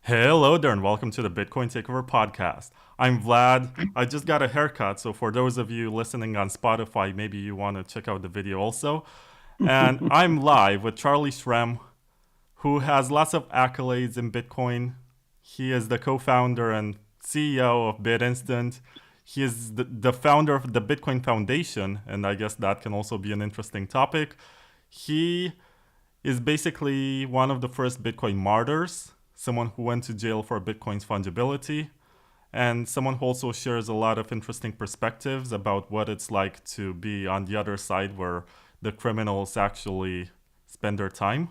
Hello there, and welcome to the Bitcoin Takeover podcast. I'm Vlad. I just got a haircut, so for those of you listening on Spotify, maybe you want to check out the video also. And I'm live with Charlie Shrem, who has lots of accolades in Bitcoin. He is the co founder and CEO of BitInstant. He is the founder of the Bitcoin Foundation, and I guess that can also be an interesting topic. He is basically one of the first Bitcoin martyrs, someone who went to jail for Bitcoin's fungibility, and someone who also shares a lot of interesting perspectives about what it's like to be on the other side where the criminals actually spend their time.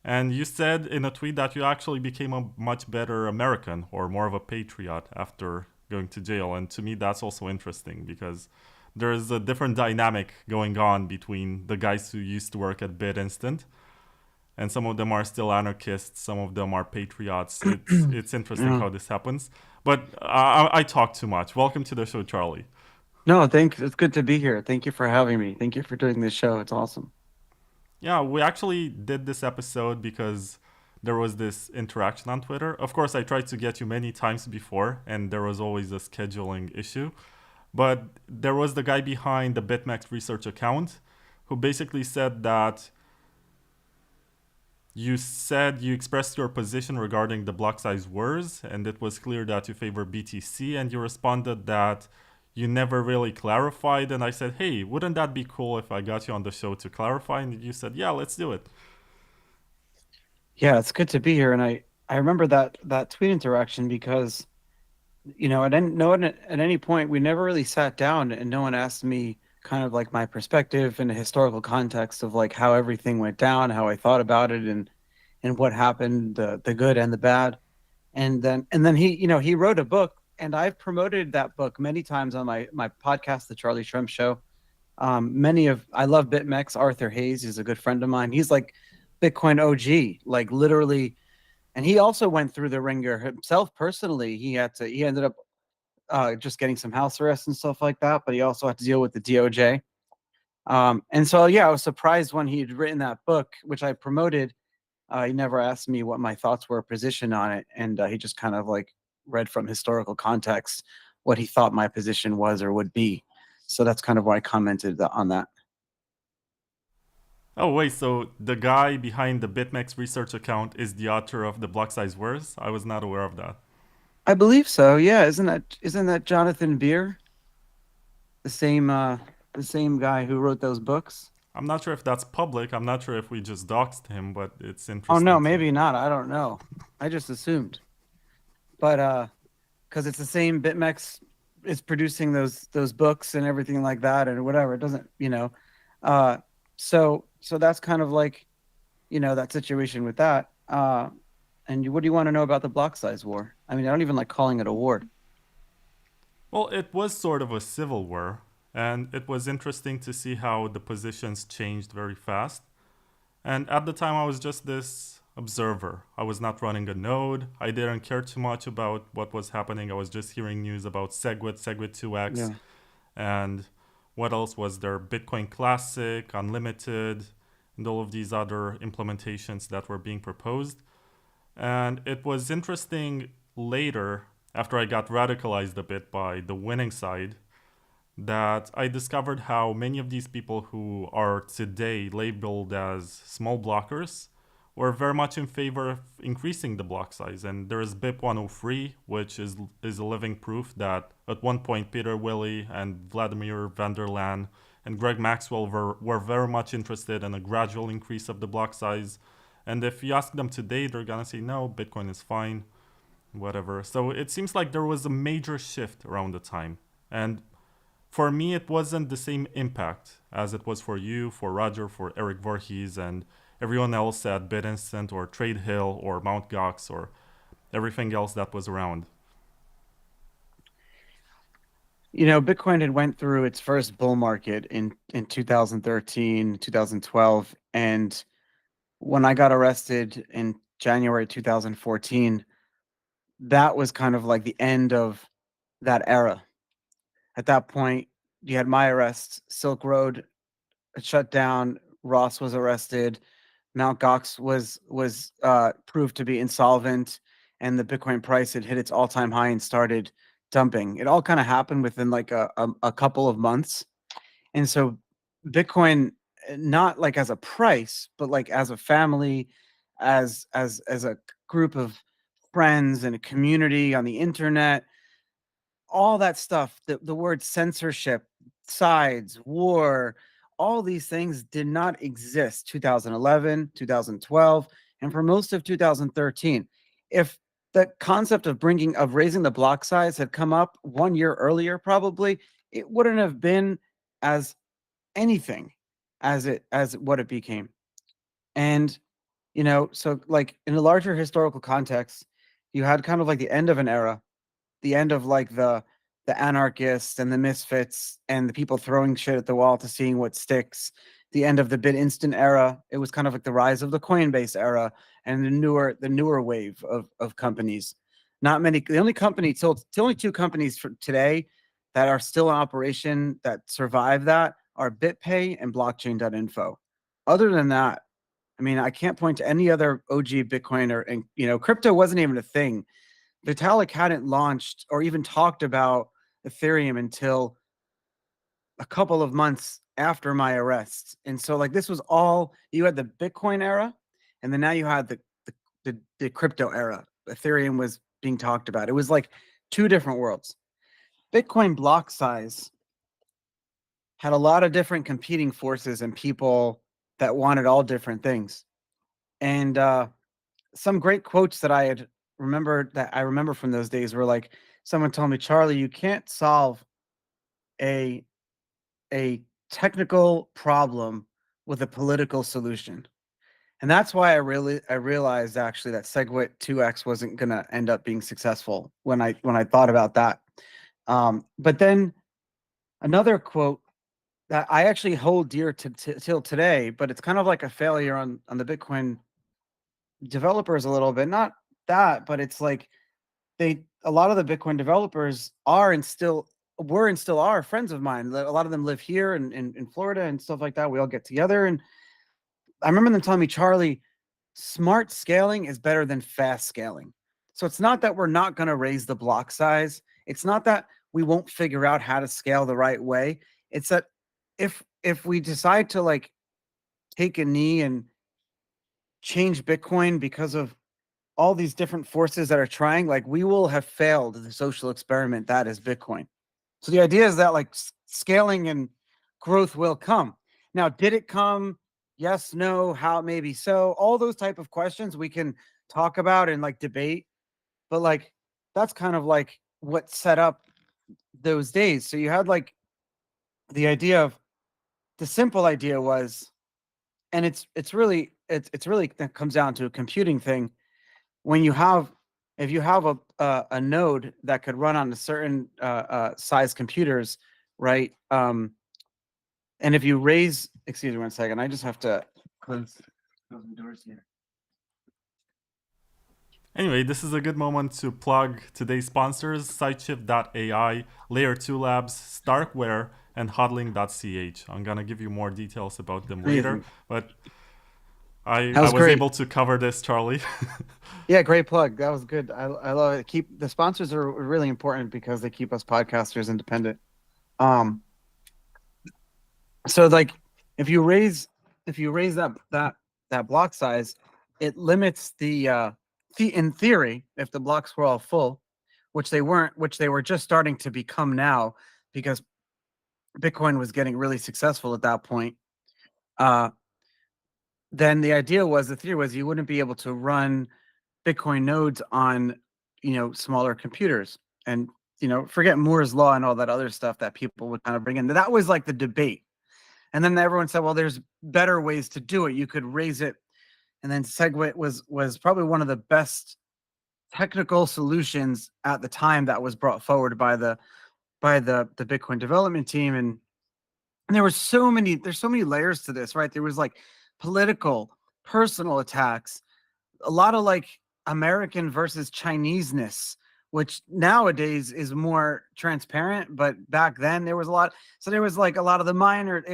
And you said in a tweet that you actually became a much better American or more of a patriot after going to jail. And to me, that's also interesting because there's a different dynamic going on between the guys who used to work at BitInstant, and some of them are still anarchists, some of them are patriots. It's interesting Yeah. how this happens. But I talk too much. Welcome to the show, Charlie. No, thanks. It's good to be here. Thank you for having me. Thank you for doing this show. It's awesome. Yeah, we actually did this episode because there was this interaction on Twitter. Of course, I tried to get you many times before, and there was always a scheduling issue. But there was the guy behind the BitMEX research account who basically said that you expressed your position regarding the block size wars, and it was clear that you favor BTC, and you responded that you never really clarified. And I said, hey, wouldn't that be cool if I got you on the show to clarify? And you said, yeah, let's do it. Yeah, it's good to be here. And I remember that tweet interaction because, at any, no one at any point we never really sat down and no one asked me kind of like my perspective and the historical context of like how everything went down, how I thought about it and what happened, the good and the bad. And then he wrote a book and I've promoted that book many times on my podcast, The Charlie Shrem Show. I love BitMEX. Arthur Hayes is a good friend of mine. He's like Bitcoin OG, like literally. And he also went through the ringer himself personally. He ended up just getting some house arrest and stuff like that, but he also had to deal with the DOJ. And so, yeah, I was surprised when he had written that book, which I promoted. He never asked me what my thoughts were, position on it. And he just kind of like read from historical context what he thought my position was or would be. So that's kind of why I commented on that. Oh, wait, so the guy behind the BitMEX research account is the author of the block size wars? I was not aware of that. I believe so. Yeah, isn't that Jonathan Beer, the same guy who wrote those books? I'm not sure if that's public. I'm not sure if we just doxed him, but it's Oh no, interesting to. maybe not. I don't know. I just assumed. But because it's the same BitMEX is producing those books and everything like that and whatever. It doesn't. Uh so that's kind of like, that situation with that. And what do you want to know about the block size war? I mean, I don't even like calling it a war. Well, it was sort of a civil war, and it was interesting to see how the positions changed very fast. And at the time, I was just this observer. I was not running a node. I didn't care too much about what was happening. I was just hearing news about SegWit, SegWit 2x, Yeah. and what else was there? Bitcoin Classic, Unlimited, and all of these other implementations that were being proposed. And it was interesting later, after I got radicalized a bit by the winning side, that I discovered how many of these people who are today labeled as small blockers were very much in favor of increasing the block size. And there is BIP 103, which is a living proof that at one point Peter Willey and Vladimir van der Laan and Greg Maxwell were very much interested in a gradual increase of the block size. And if you ask them today, they're gonna say, no, Bitcoin is fine, whatever. So it seems like there was a major shift around the time. And for me, it wasn't the same impact as it was for you, for Roger, for Eric Voorhees, and everyone else at BitInstant or TradeHill or Mt. Gox or everything else that was around. Bitcoin had went through its first bull market in 2013, 2012, and when I got arrested in January 2014, that was kind of like the end of that era. At that point, you had my arrest, Silk Road shut down, Ross was arrested, Mt. Gox was proved to be insolvent. and the Bitcoin price had hit its all-time high and started dumping. It all kind of happened within like a couple of months. And so Bitcoin, not like as a price, but like as a family, as a group of friends and a community on the internet, all that stuff, the word censorship, sides, war, all these things did not exist 2011, 2012, and for most of 2013. If the concept of raising the block size had come up 1 year earlier, probably it wouldn't have been as anything as what it became. And so like in a larger historical context, you had kind of like the end of an era, the end of like the anarchists and the misfits and the people throwing shit at the wall to seeing what sticks. The end of the BitInstant era. It was kind of like the rise of the Coinbase era and the newer wave of companies. Not many. The only two companies for today that are still in operation that survive that are BitPay and Blockchain.info. Other than that, I mean, I can't point to any other OG Bitcoiner, and crypto wasn't even a thing. Vitalik hadn't launched or even talked about Ethereum until a couple of months after my arrest. And so like this was all, you had the Bitcoin era, and then now you had the crypto era. Ethereum was being talked about. It was like two different worlds. Bitcoin block size had a lot of different competing forces and people that wanted all different things. And some great quotes that I remember from those days were like, someone told me, Charlie, you can't solve a technical problem with a political solution. And that's why I realized actually that SegWit 2x wasn't gonna end up being successful when I thought about that. But then another quote that I actually hold dear till today, but it's kind of like a failure on the Bitcoin developers a little bit. Not that, but it's like a lot of the Bitcoin developers were and still are friends of mine. A lot of them live here in Florida and stuff like that. We all get together, and I remember them telling me, Charlie, smart scaling is better than fast scaling. So it's not that we're not going to raise the block size. It's not that we won't figure out how to scale the right way. It's that if we decide to like take a knee and change Bitcoin because of all these different forces that are trying, like we will have failed the social experiment that is Bitcoin. So the idea is that like scaling and growth will come. Now, did it come? Yes, no, how, maybe so. All those type of questions we can talk about and like debate, but like that's kind of like what set up those days. So you had like the simple idea was, and it's really that comes down to a computing thing. When you have, if you have a node that could run on a certain size computers, right? And if you raise, excuse me 1 second, I just have to close the doors here. Anyway, this is a good moment to plug today's sponsors: Sideshift.ai, Layer 2 Labs, Starkware, and Hodling.ch. I'm gonna give you more details about them later, but I was able to cover this, Charlie. Yeah, great plug. That was good. I love it. The sponsors are really important because they keep us podcasters independent. So like if you raise that block size, it limits in theory, if the blocks were all full, which they weren't, which they were just starting to become now because Bitcoin was getting really successful at that point. Then the theory was you wouldn't be able to run Bitcoin nodes on, smaller computers, and, forget Moore's law and all that other stuff that people would kind of bring in. That was like the debate. And then everyone said, well, there's better ways to do it. You could raise it. And then SegWit was probably one of the best technical solutions at the time that was brought forward by the Bitcoin development team. And there's so many layers to this, right? There was like political, personal attacks, a lot of like American versus Chineseness, which nowadays is more transparent, but back then there was a lot. So there was like a lot of the minor.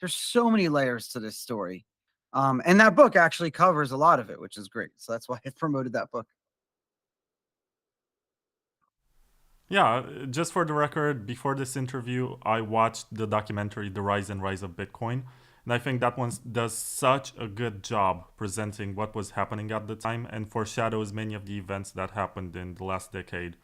There's so many layers to this story, and that book actually covers a lot of it, which is great. So that's why I promoted that book. Yeah, just for the record, before this interview, I watched the documentary The Rise and Rise of Bitcoin. And I think that one does such a good job presenting what was happening at the time and foreshadows many of the events that happened in the last decade.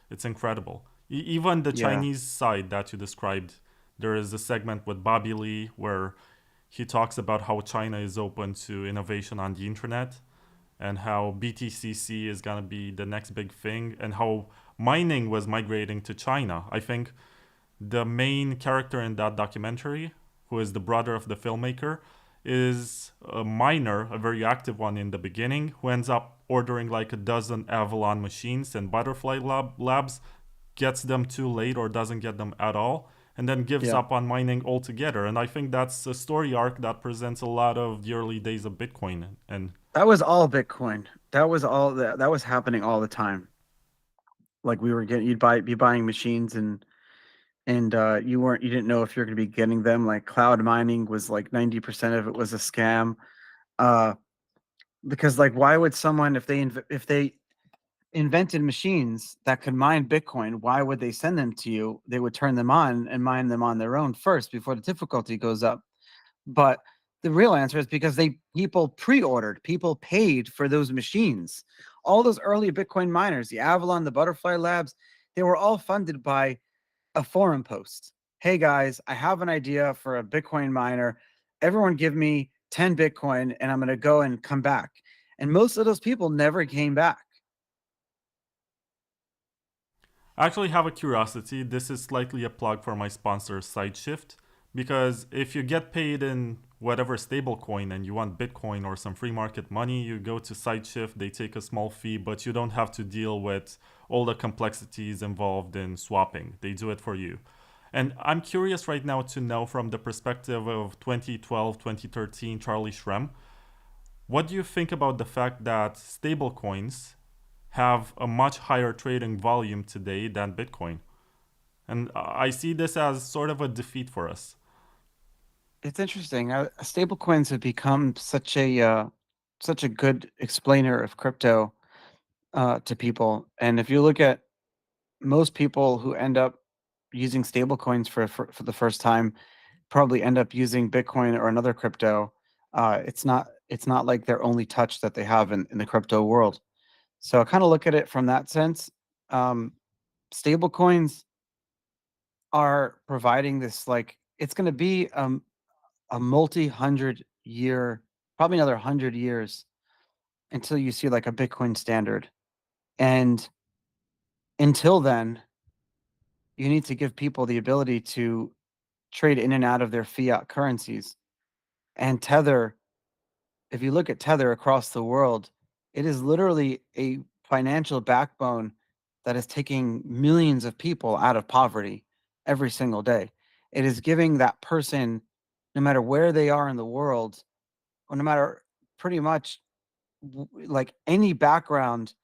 It's incredible. Even the Yeah. Chinese side that you described, there is a segment with Bobby Lee where he talks about how China is open to innovation on the internet and how BTCC is going to be the next big thing and how mining was migrating to China. I think the main character in that documentary, who is the brother of the filmmaker, is a miner, a very active one in the beginning, who ends up ordering like a dozen Avalon machines and Butterfly Labs gets them too late or doesn't get them at all, and then gives Yeah. up on mining altogether. And I think that's a story arc that presents a lot of the early days of Bitcoin. And That was all Bitcoin. That was all that was happening all the time. Like we were getting, be buying machines, and you didn't know if you're going to be getting them. Like cloud mining was like 90% of it was a scam. Uh, because like why would someone, if they invented machines that could mine Bitcoin, why would they send them to you? They would turn them on and mine them on their own first before the difficulty goes up. But the real answer is because people pre-ordered, people paid for those machines. All those early Bitcoin miners, the Avalon, the Butterfly Labs, they were all funded by a forum post. Hey guys, I have an idea for a Bitcoin miner. Everyone give me 10 Bitcoin and I'm going to go and come back. And most of those people never came back. I actually have a curiosity. This is slightly a plug for my sponsor, SideShift, because if you get paid in whatever stablecoin and you want Bitcoin or some free market money, you go to SideShift. They take a small fee, but you don't have to deal with all the complexities involved in swapping. They do it for you. And I'm curious right now to know from the perspective of 2012, 2013 Charlie Shrem, what do you think about the fact that stablecoins have a much higher trading volume today than Bitcoin? And I see this as sort of a defeat for us. It's interesting. Stable coins have become such a good explainer of crypto to people. And if you look at most people who end up using stable coins for the first time, probably end up using Bitcoin or another crypto. It's not like their only touch that they have in the crypto world. So I kind of look at it from that sense. Um, Stable coins are providing this like it's going to be a multi-hundred year, probably another 100 years until you see like a Bitcoin standard. And until then, you need to give people the ability to trade in and out of their fiat currencies. And Tether, if you look at Tether across the world, it is literally a financial backbone that is taking millions of people out of poverty every single day. It is giving that person, no matter where they are in the world, or no matter pretty much like any background,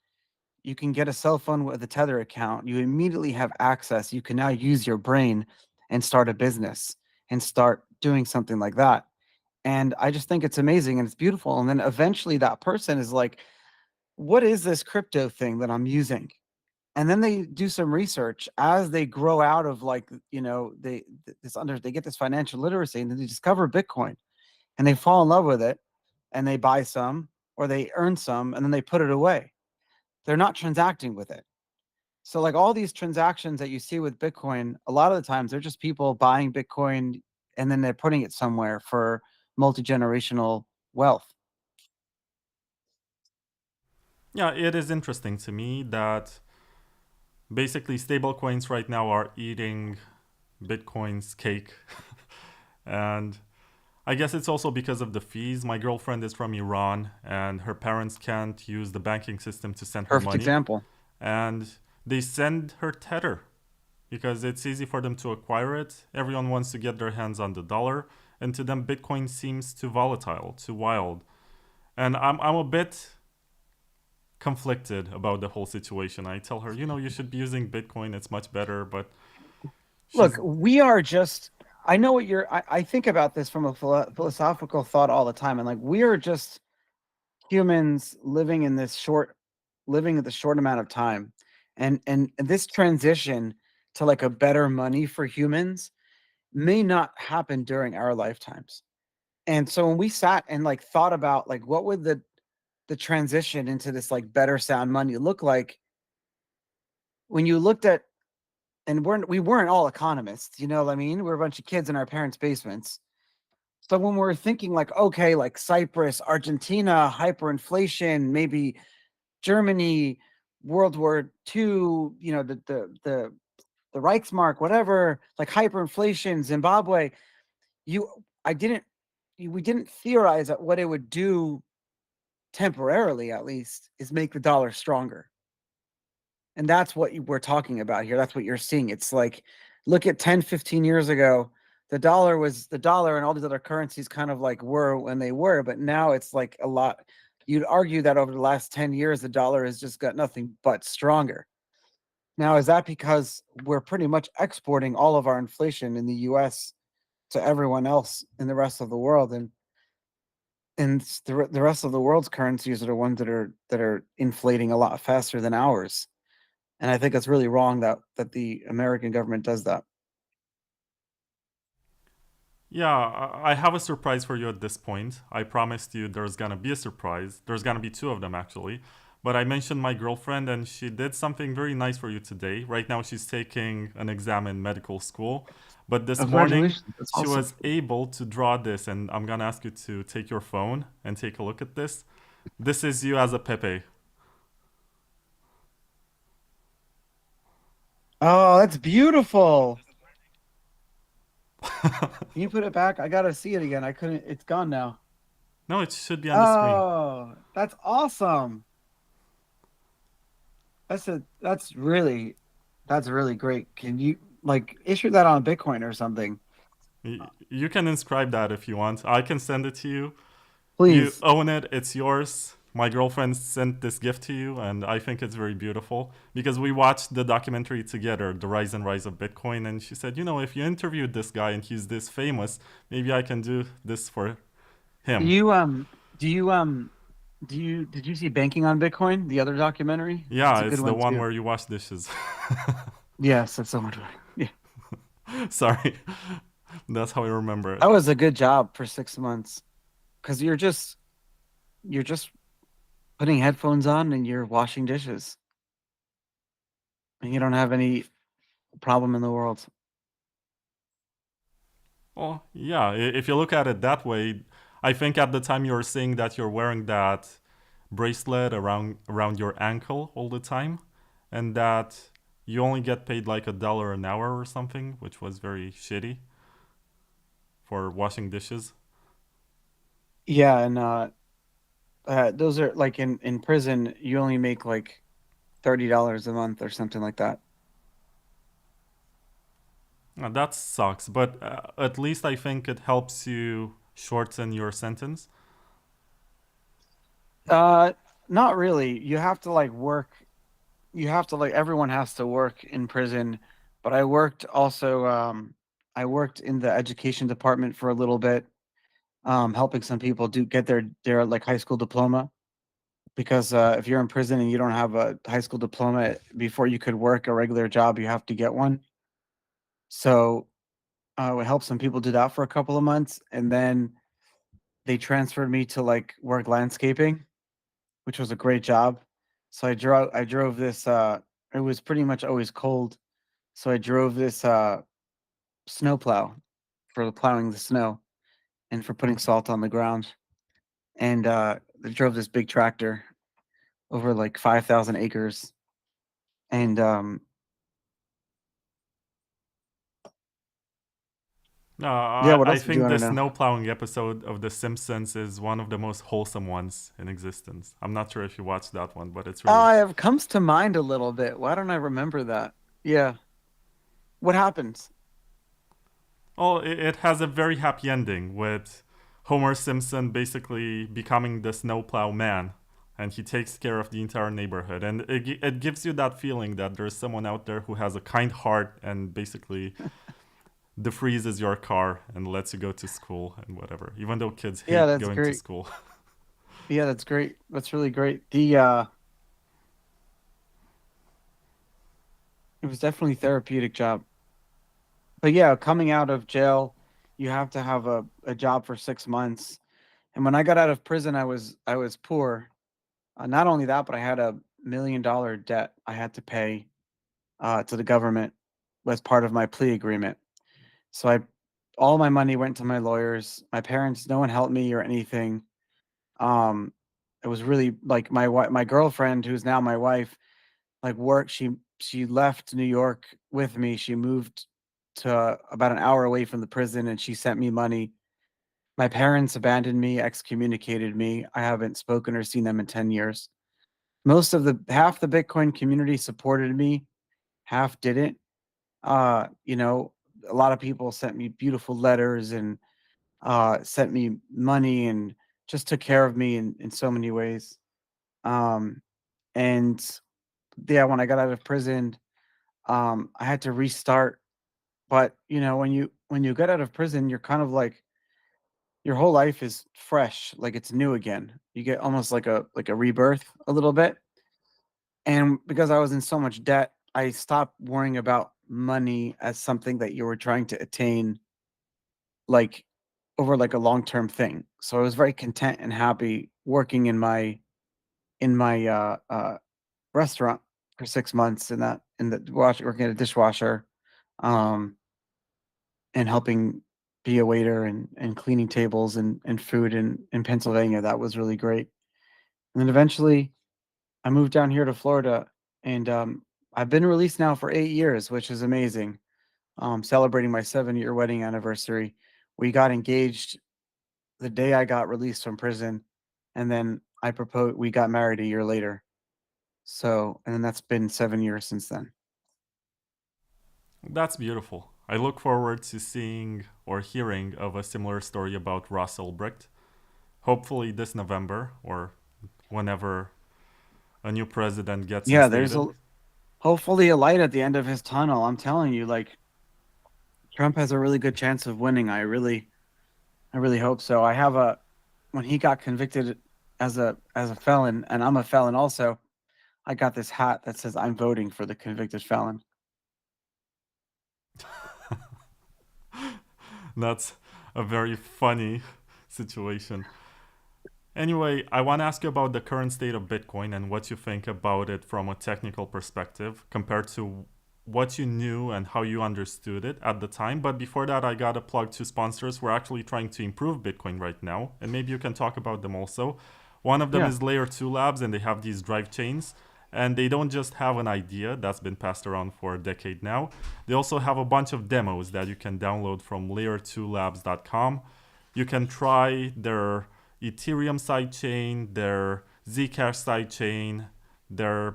you can get a cell phone with a Tether account. You immediately have access. You can now use your brain and start a business and start doing something like that. And I just think it's amazing and it's beautiful. And then eventually that person is like, what is this crypto thing that I'm using? And then they do some research as they grow out of like, they get this financial literacy and then they discover Bitcoin and they fall in love with it and they buy some or they earn some and then they put it away. They're not transacting with it. So like all these transactions that you see with Bitcoin, a lot of the times they're just people buying Bitcoin and then they're putting it somewhere for multi-generational wealth. Yeah, it is interesting to me that basically stablecoins right now are eating Bitcoin's cake. And I guess it's also because of the fees. My girlfriend is from Iran and her parents can't use the banking system to send her Perfect money. example. And they send her Tether because it's easy for them to acquire it. Everyone wants to get their hands on the dollar. And to them, Bitcoin seems too volatile, too wild. And I'm a bit conflicted about the whole situation. I tell her, you should be using Bitcoin. It's much better. But Look, she's, we are just, I know what I think about this from a philosophical thought all the time. And like, we are just humans living in this living at the short amount of time. And this transition to like a better money for humans may not happen during our lifetimes. And so when we sat and like thought about like what would the transition into this like better sound money look like, when you looked at, and we weren't all economists, you know what I mean? We're a bunch of kids in our parents' basements. So when we're thinking like, okay, like Cyprus, Argentina, hyperinflation, maybe Germany, World War II, you know, the Reichsmark, whatever, like hyperinflation, Zimbabwe, you I didn't we didn't theorize that what it would do temporarily, at least, is make the dollar stronger. And that's what we're talking about here. That's what you're seeing. It's like, look at 10, 15 years ago, the dollar was the dollar, and all these other currencies kind of like were when they were, but now it's like a lot. You'd argue that over the last 10 years, the dollar has just got nothing but stronger. Now, is that because we're pretty much exporting all of our inflation in the US to everyone else in the rest of the world? And the rest of the world's currencies are the ones that are inflating a lot faster than ours. And I think it's really wrong that the American government does that. Yeah, I have a surprise for you at this point. I promised you there's gonna be a surprise. There's gonna be two of them actually. But I mentioned my girlfriend and she did something very nice for you today. Right now she's taking an exam in medical school. But this morning Congratulations. That's she awesome. was able to draw this, and I'm gonna ask you to take your phone and take a look at this. This is you as a Pepe. Oh, that's beautiful. Can you put it back? I gotta see it again. I couldn't. It's gone now. No, it should be on the screen. Oh, that's awesome. That's really great. Can you like issue that on Bitcoin or something? You can inscribe that if you want. I can send it to you. You Please. own it, it's yours. My girlfriend sent this gift to you, and I think it's very beautiful because we watched the documentary together, The Rise and Rise of Bitcoin, and she said, you know, if you interviewed this guy and he's this famous, maybe I can do this for Do him. you do you did you see Banking on Bitcoin, the other documentary? That's Yeah, a good it's the one one too. where you wash dishes. Yes, that's the one. Yeah. Sorry, that's how I remember it. That was a good job for 6 months because you're just putting headphones on and you're washing dishes and you don't have any problem in the world. Well, yeah, if you look at it that way, I think at the time you were saying that you're wearing that bracelet around your ankle all the time, and that you only get paid like $1 an hour or something, which was very shitty for washing dishes. Yeah, and those are like in prison, you only make like $30 a month or something like that. That sucks, but at least I think it helps you shorten your sentence. Uh, Not really. You have to like work. You have to like everyone has to work in prison, but I worked also. I worked in the education department for a little bit, helping some people do get their like high school diploma. Because if you're in prison and you don't have a high school diploma before you could work a regular job, you have to get one. So we helped some people do that for a couple of months, and then they transferred me to like work landscaping, which was a great job. So I drove this. It was pretty much always cold, so I drove this snowplow for plowing the snow and for putting salt on the ground. And I drove this big tractor over like 5,000 acres. And yeah, what I else did you think want to the know? snow plowing episode of The Simpsons is one of the most wholesome ones in existence. I'm not sure if you watched that one, but it's really. It comes to mind a little bit. Why don't I remember that? Yeah. What happens? Oh, it has a very happy ending with Homer Simpson basically becoming the snowplow man, and he takes care of the entire neighborhood. And it gives you that feeling that there's someone out there who has a kind heart and basically defreezes your car and lets you go to school and whatever, even though kids Yeah, hate that's going to great. school. Yeah, that's great. That's really great. It was definitely a therapeutic job. But yeah, coming out of jail, you have to have a job for 6 months. And when I got out of prison, I was poor. Not only that, but I had $1 million debt I had to pay to the government as part of my plea agreement. So all my money went to my lawyers. My parents, no one helped me or anything. Um, it was really like my girlfriend, who's now my wife, like work. She left New York with me. She moved to about an hour away from the prison, and she sent me money. My parents abandoned me, excommunicated me. I haven't spoken or seen them in 10 years. Half the Bitcoin community supported me, half didn't. You know, a lot of people sent me beautiful letters and sent me money and just took care of me in so many ways. Um, and yeah, when I got out of prison, I had to restart. But you know, when you get out of prison, you're kind of like your whole life is fresh, like it's new again. You get almost like a rebirth a little bit. And because I was in so much debt, I stopped worrying about money as something that you were trying to attain, like over like a long-term thing. So I was very content and happy working in my restaurant for 6 months in the working at a dishwasher, um, and helping be a waiter and cleaning tables and food in Pennsylvania. That was really great. And then eventually I moved down here to Florida, and I've been released now for 8 years, which is amazing. Celebrating my 7-year wedding anniversary. We got engaged the day I got released from prison, and then I proposed. We got married a year later. So, and then that's been 7 years since then. That's beautiful. I look forward to seeing or hearing of a similar story about Russell Bricht. Hopefully this November or whenever a new president gets Yeah, there's a instated. hopefully a light at the end of his tunnel. I'm telling you, like Trump has a really good chance of winning. I really hope so. I have a when he got convicted as a felon, and I'm a felon also. I got this hat that says I'm voting for the convicted felon. That's a very funny situation. Anyway, I want to ask you about the current state of Bitcoin and what you think about it from a technical perspective compared to what you knew and how you understood it at the time. But before that, I got to plug two sponsors. We're actually trying to improve Bitcoin right now, and maybe you can talk about them also. One of them Yeah. is Layer 2 Labs, and they have these drive chains. And they don't just have an idea that's been passed around for a decade now. They also have a bunch of demos that you can download from layer2labs.com. You can try their Ethereum sidechain, their Zcash sidechain, their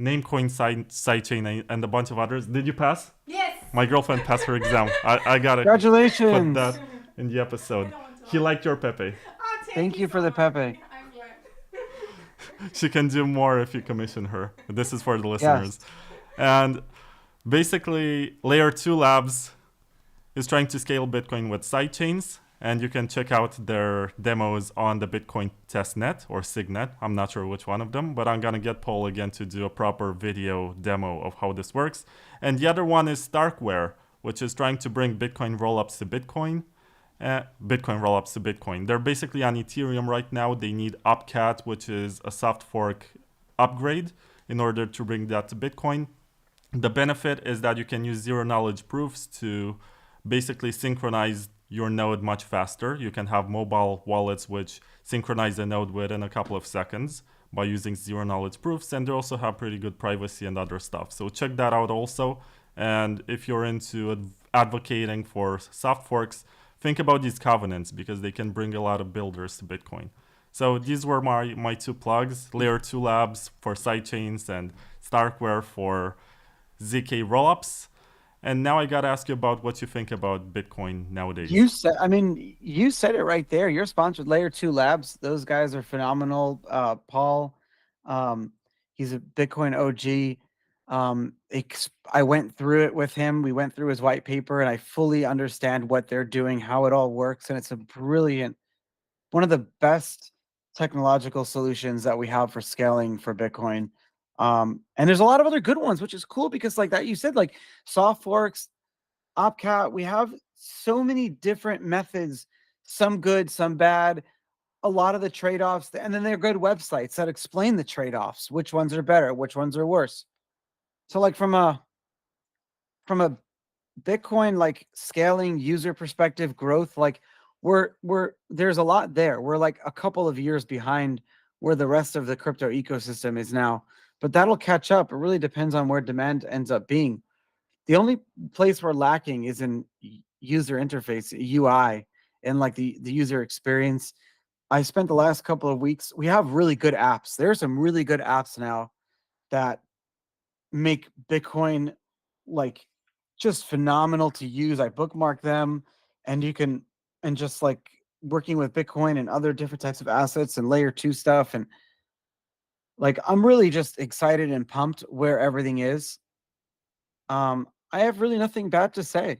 Namecoin sidechain, and a bunch of others. Did you pass? Yes. My girlfriend passed her exam. I gotta put Congratulations. that in the I episode. don't want to He laugh. liked your Pepe. Oh, thank Thank you you so for the much. Pepe. I'm glad. She can do more if you commission her. This is for the listeners. Yes. And basically, Layer 2 Labs is trying to scale Bitcoin with sidechains. And you can check out their demos on the Bitcoin testnet or Signet. I'm not sure which one of them, but I'm going to get Paul again to do a proper video demo of how this works. And the other one is Starkware, which is trying to bring Bitcoin rollups to Bitcoin. Bitcoin rollups to Bitcoin. They're basically on Ethereum right now. They need Upcat, which is a soft fork upgrade, in order to bring that to Bitcoin. The benefit is that you can use zero knowledge proofs to basically synchronize your node much faster. You can have mobile wallets which synchronize the node within a couple of seconds by using zero knowledge proofs, and they also have pretty good privacy and other stuff. So check that out also. And if you're into advocating for soft forks, think about these covenants because they can bring a lot of builders to Bitcoin. So these were my two plugs: Layer 2 Labs for sidechains and Starkware for ZK rollups. And now I gotta ask you about what you think about Bitcoin nowadays. You said it right there. You're sponsored Layer 2 Labs. Those guys are phenomenal. Paul, um, he's a Bitcoin OG. I went through it with him. We went through his white paper, and I fully understand what they're doing, how it all works, and it's a brilliant, one of the best technological solutions that we have for scaling for Bitcoin. And there's a lot of other good ones, which is cool because like that you said, like soft forks, Opcat, we have so many different methods, some good, some bad, a lot of the trade-offs, and then they're good websites that explain the trade-offs, which ones are better, which ones are worse. So like from a Bitcoin like scaling user perspective growth, like we're there's a lot there. We're like a couple of years behind where the rest of the crypto ecosystem is now, but that'll catch up. It really depends on where demand ends up being. The only place we're lacking is in user interface, UI, and like the user experience. I spent the last couple of weeks. We have really good apps. There are some really good apps now that make Bitcoin like just phenomenal to use. I bookmark them, and you can, and just like working with Bitcoin and other different types of assets and layer 2 stuff. And like, I'm really just excited and pumped where everything is. I have really nothing bad to say.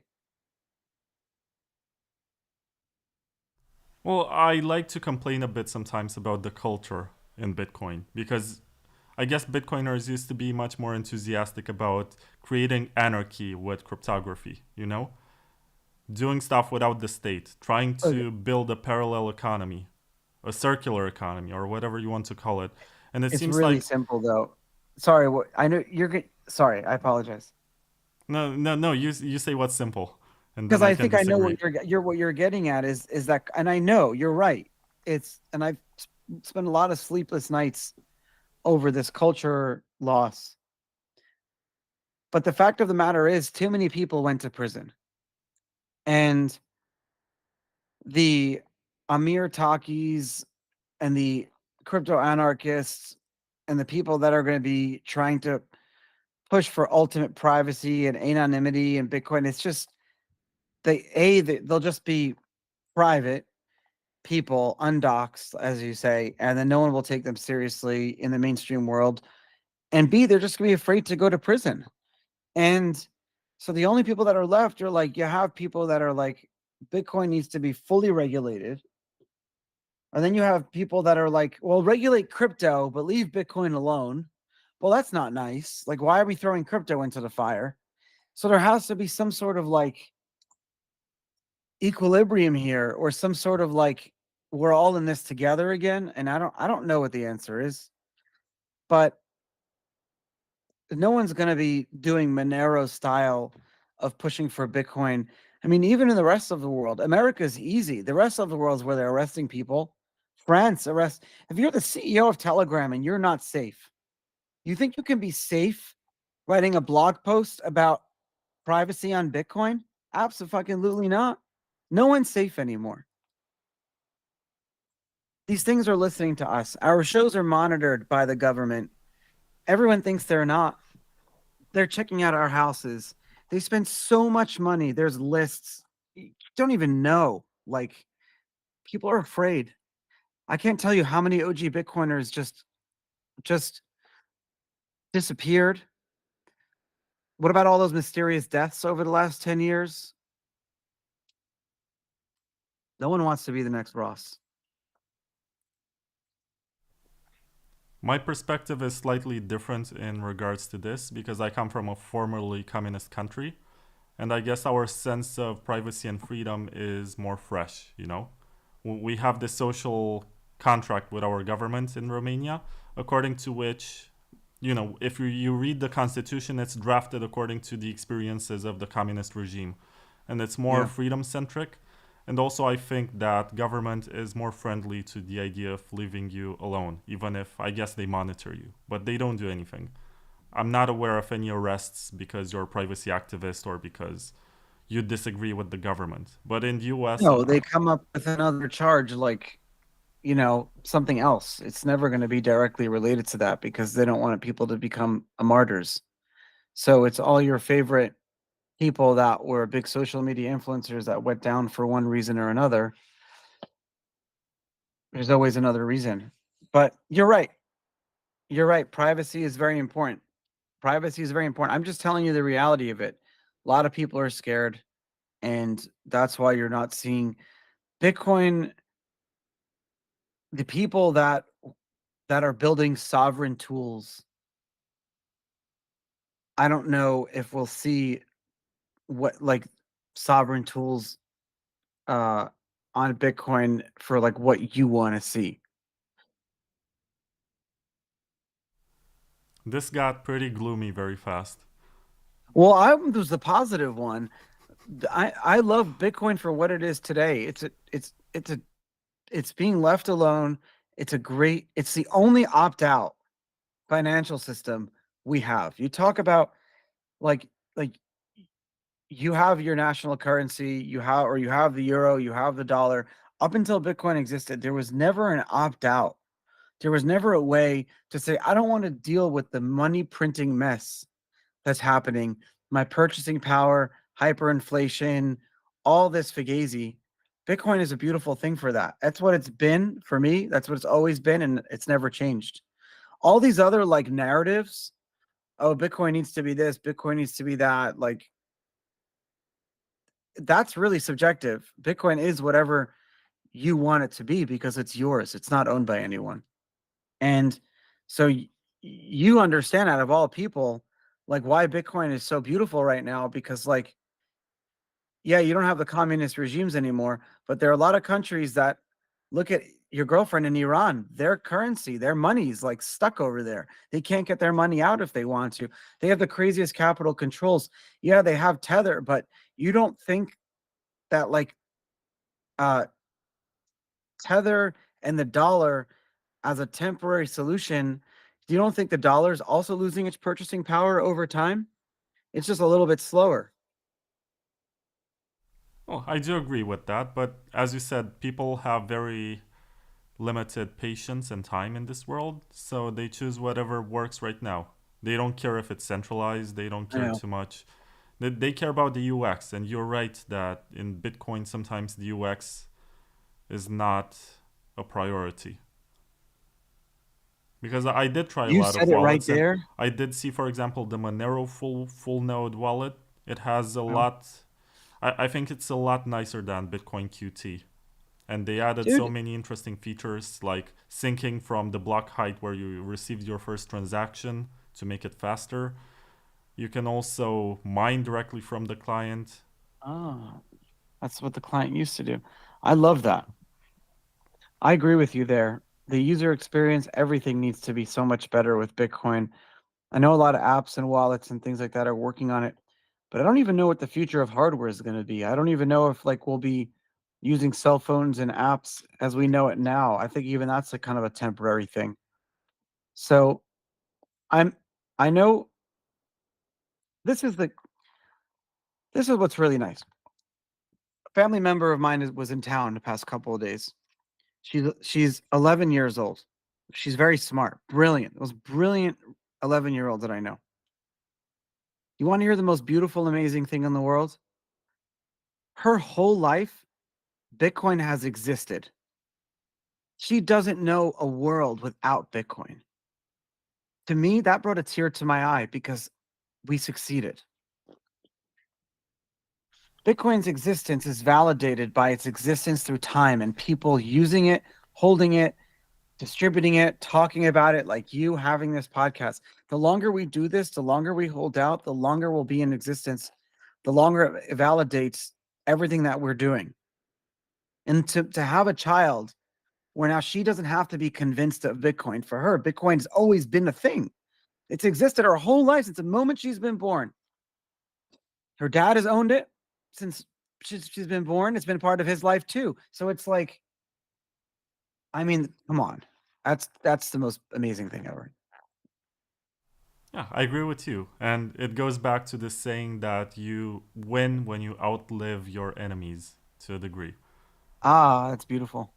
Well, I like to complain a bit sometimes about the culture in Bitcoin because I guess Bitcoiners used to be much more enthusiastic about creating anarchy with cryptography, you know? Doing stuff without the state, trying Okay. to build a parallel economy, a circular economy, or whatever you want to call it. And it It's seems really like, simple though. Sorry, I know you're good. Sorry, I apologize. no, you say what's simple, and then Because I I can think I know disagree. what you're getting at is that, and I know you're right. And I've spent a lot of sleepless nights over this culture loss. But the fact of the matter is, too many people went to prison, and the Amir Takis and the crypto anarchists and the people that are going to be trying to push for ultimate privacy and anonymity and Bitcoin. It's just they'll just be private people, undoxed, as you say, and then no one will take them seriously in the mainstream world. And B, they're just gonna be afraid to go to prison. And so the only people that are left are like, you have people that are like, Bitcoin needs to be fully regulated. And then you have people that are like, well, regulate crypto, but leave Bitcoin alone. Well, that's not nice. Like, why are we throwing crypto into the fire? So there has to be some sort of like equilibrium here, or some sort of like, we're all in this together again. And I don't know what the answer is, but no one's going to be doing Monero style of pushing for Bitcoin. I mean, even in the rest of the world, America's easy. The rest of the world is where they're arresting people. France arrest. If you're the CEO of Telegram and you're not safe, you think you can be safe writing a blog post about privacy on Bitcoin? Absolutely not. No one's safe anymore. These things are listening to us. Our shows are monitored by the government. Everyone thinks they're not. They're checking out our houses. They spend so much money. There's lists. You don't even know. Like, people are afraid. I can't tell you how many OG Bitcoiners just disappeared. What about all those mysterious deaths over the last 10 years? No one wants to be the next Ross. My perspective is slightly different in regards to this because I come from a formerly communist country, and I guess our sense of privacy and freedom is more fresh, you know? We have this social contract with our government in Romania, according to which, you know, if you read the constitution, it's drafted according to the experiences of the communist regime, and it's more Yeah. freedom centric. And also, I think that government is more friendly to the idea of leaving you alone, even if I guess they monitor you, but they don't do anything. I'm not aware of any arrests because you're a privacy activist or because you disagree with the government. But in the US, No, they come up with another charge like, something else. It's never going to be directly related to that because they don't want people to become martyrs. So it's all your favorite people that were big social media influencers that went down for one reason or another. There's always another reason. But you're right. You're right. Privacy is very important. Privacy is very important. I'm just telling you the reality of it. A lot of people are scared, and that's why you're not seeing Bitcoin. The people that are building sovereign tools I don't know if we'll see what like sovereign tools uh on Bitcoin for like what you want to see. This got pretty gloomy very fast. Well, I was the positive one. I love Bitcoin for what it is today. It's being left alone. It's the only opt out financial system we have. You talk about like like you have your national currency, you have the euro, you have the dollar. Up until Bitcoin existed, there was never an opt out. There was never a way to say, I don't want to deal with the money printing mess that's happening. My purchasing power, hyperinflation, all this fugazi. Bitcoin is a beautiful thing for that. That's what it's been for me. That's what it's always been, and it's never changed. All these other like narratives, oh, Bitcoin needs to be this, Bitcoin needs to be that, like that's really subjective. Bitcoin is whatever you want it to be because it's yours. It's not owned by anyone. And so you understand out of all people like why Bitcoin is so beautiful right now because like yeah, you don't have the communist regimes anymore, but there are a lot of countries that look at your girlfriend in Iran, their currency, their money's like stuck over there. They can't get their money out if they want to. They have the craziest capital controls. Yeah, they have Tether, but you don't think that like uh Tether and the dollar as a temporary solution, you don't think the dollar is also losing its purchasing power over time? It's just a little bit slower. Well, I do agree with that, but as you said, people have very limited patience and time in this world, so they choose whatever works right now. They don't care if it's centralized, they don't I care know. too much. They care about the UX, and you're right that in Bitcoin, sometimes the UX is not a priority. Because I did try a You lot of said it right wallets, and there. I did see, for example, the Monero full node wallet. It has a Oh, lot. I think it's a lot nicer than Bitcoin QT. And they added so dude, many interesting features like syncing from the block height where you received your first transaction to make it faster. You can also mine directly from the client. oh, that's what the client used to do. I love that. I agree with you there. The user experience, everything needs to be so much better with Bitcoin. I know a lot of apps and wallets and things like that are working on it, but I don't even know what the future of hardware is going to be. I don't even know if like we'll be using cell phones and apps as we know it now. I think even that's a kind of a temporary thing. So I'm I know this is the this is what's really nice. A family member of mine was in town the past couple of days. She's 11 years old. She's very smart, brilliant. The most brilliant 11-year-old that I know. You want to hear the most beautiful, amazing thing in the world? Her whole life, Bitcoin has existed. She doesn't know a world without Bitcoin. To me, that brought a tear to my eye because we succeeded. Bitcoin's existence is validated by its existence through time and people using it, holding it, distributing it, talking about it, like you having this podcast. The longer we do this, the longer we hold out, the longer we'll be in existence, the longer it validates everything that we're doing. And to have a child where now she doesn't have to be convinced of Bitcoin. For her, Bitcoin's always been a thing. It's existed her whole life since the moment she's been born. Her dad has owned it since she's been born. It's been part of his life too. So it's like, I mean, come on. That's the most amazing thing ever. Yeah, I agree with you. And it goes back to the saying that you win when you outlive your enemies to a degree. Ah, that's beautiful.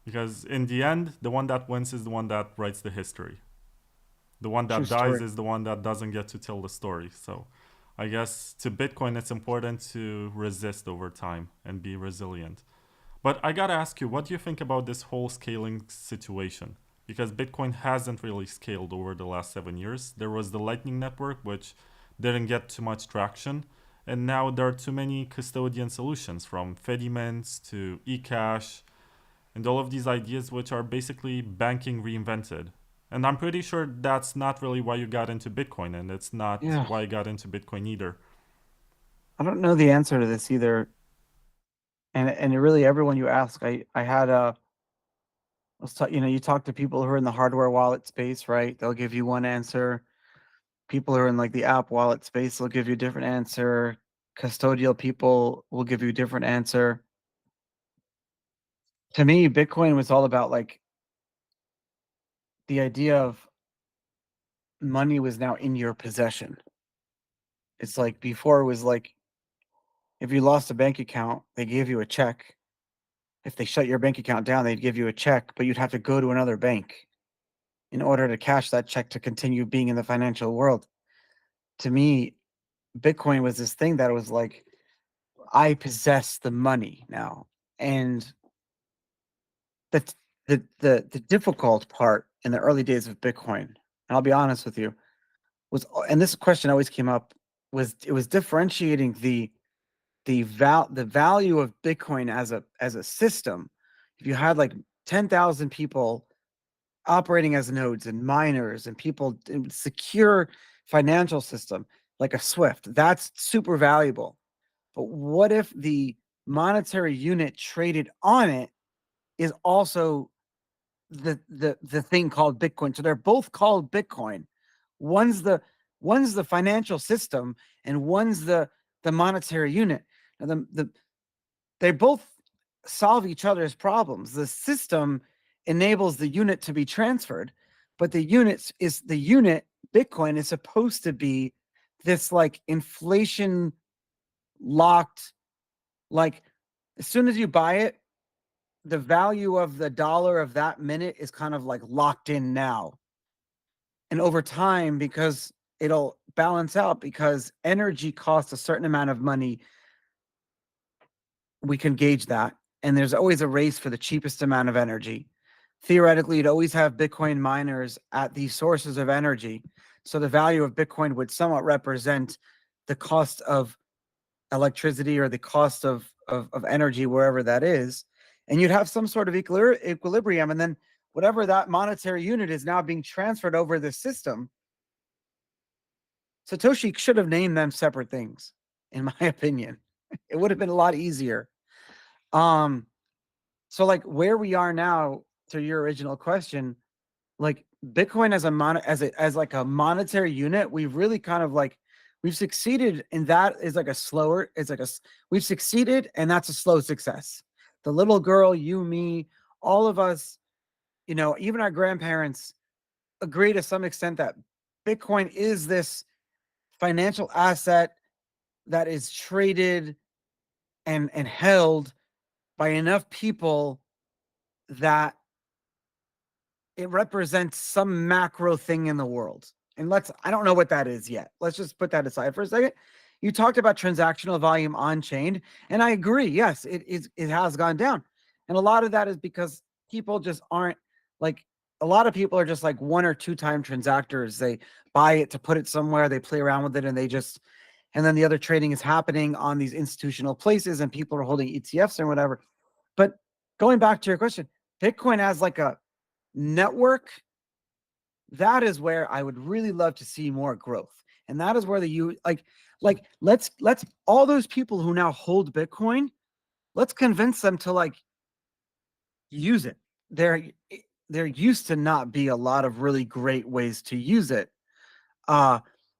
Because in the end, the one that wins is the one that writes the history. The one True that dies story. is the one that doesn't get to tell the story. So I guess to Bitcoin, it's important to resist over time and be resilient. But I gotta ask you, what do you think about this whole scaling situation? Because Bitcoin hasn't really scaled over the last 7 years. There was the Lightning Network, which didn't get too much traction. And now there are too many custodian solutions from Fediments to eCash and all of these ideas, which are basically banking reinvented. And I'm pretty sure that's not really why you got into Bitcoin, and it's not Yeah. why you got into Bitcoin either. I don't know the answer to this either. And really, everyone you ask, I had a, you talk to people who are in the hardware wallet space, right? They'll give you one answer. People who are in like the app wallet space will give you a different answer. Custodial people will give you a different answer. To me, Bitcoin was all about like the idea of money was now in your possession. It's like before it was like if you lost a bank account, they gave you a check. If they shut your bank account down, they'd give you a check, but you'd have to go to another bank in order to cash that check to continue being in the financial world. To me, Bitcoin was this thing that was like, I possess the money now. And the the difficult part in the early days of Bitcoin, and I'll be honest with you, was, and this question always came up, was it was differentiating the value of Bitcoin as a system. If you had like 10,000 people operating as nodes and miners and people in secure financial system like a Swift, that's super valuable. But what if the monetary unit traded on it is also the thing called Bitcoin? So they're both called Bitcoin. One's the financial system and one's the monetary unit. Now they both solve each other's problems. The system enables the unit to be transferred, but the unit Bitcoin is supposed to be this like inflation locked, like as soon as you buy it, the value of the dollar of that minute is kind of like locked in now. And over time, because it'll balance out, because energy costs a certain amount of money, we can gauge that. And there's always a race for the cheapest amount of energy. Theoretically, you'd always have Bitcoin miners at these sources of energy. So the value of Bitcoin would somewhat represent the cost of electricity or the cost of energy, wherever that is. And you'd have some sort of equilibrium. And then whatever that monetary unit is now being transferred over the system. Satoshi should have named them separate things, in my opinion. It would have been a lot easier. So like where we are now, to your original question, like Bitcoin as like a monetary unit, we've really kind of like we've succeeded, and that is like we've succeeded, and that's a slow success. The little girl, you, me, all of us, even our grandparents agree to some extent that Bitcoin is this financial asset that is traded and held by enough people that it represents some macro thing in the world. And I don't know what that is yet. Let's just put that aside for a second. You talked about transactional volume on chain, and I agree. Yes, it has gone down. And a lot of that is because people just aren't like, a lot of people are just like 1 or 2 time transactors. They buy it to put it somewhere, they play around with it, and and then the other trading is happening on these institutional places and people are holding ETFs or whatever. But going back to your question, Bitcoin as like a network, that is where I would really love to see more growth. And that is where let's all those people who now hold Bitcoin, let's convince them to like use it. There used to not be a lot of really great ways to use it.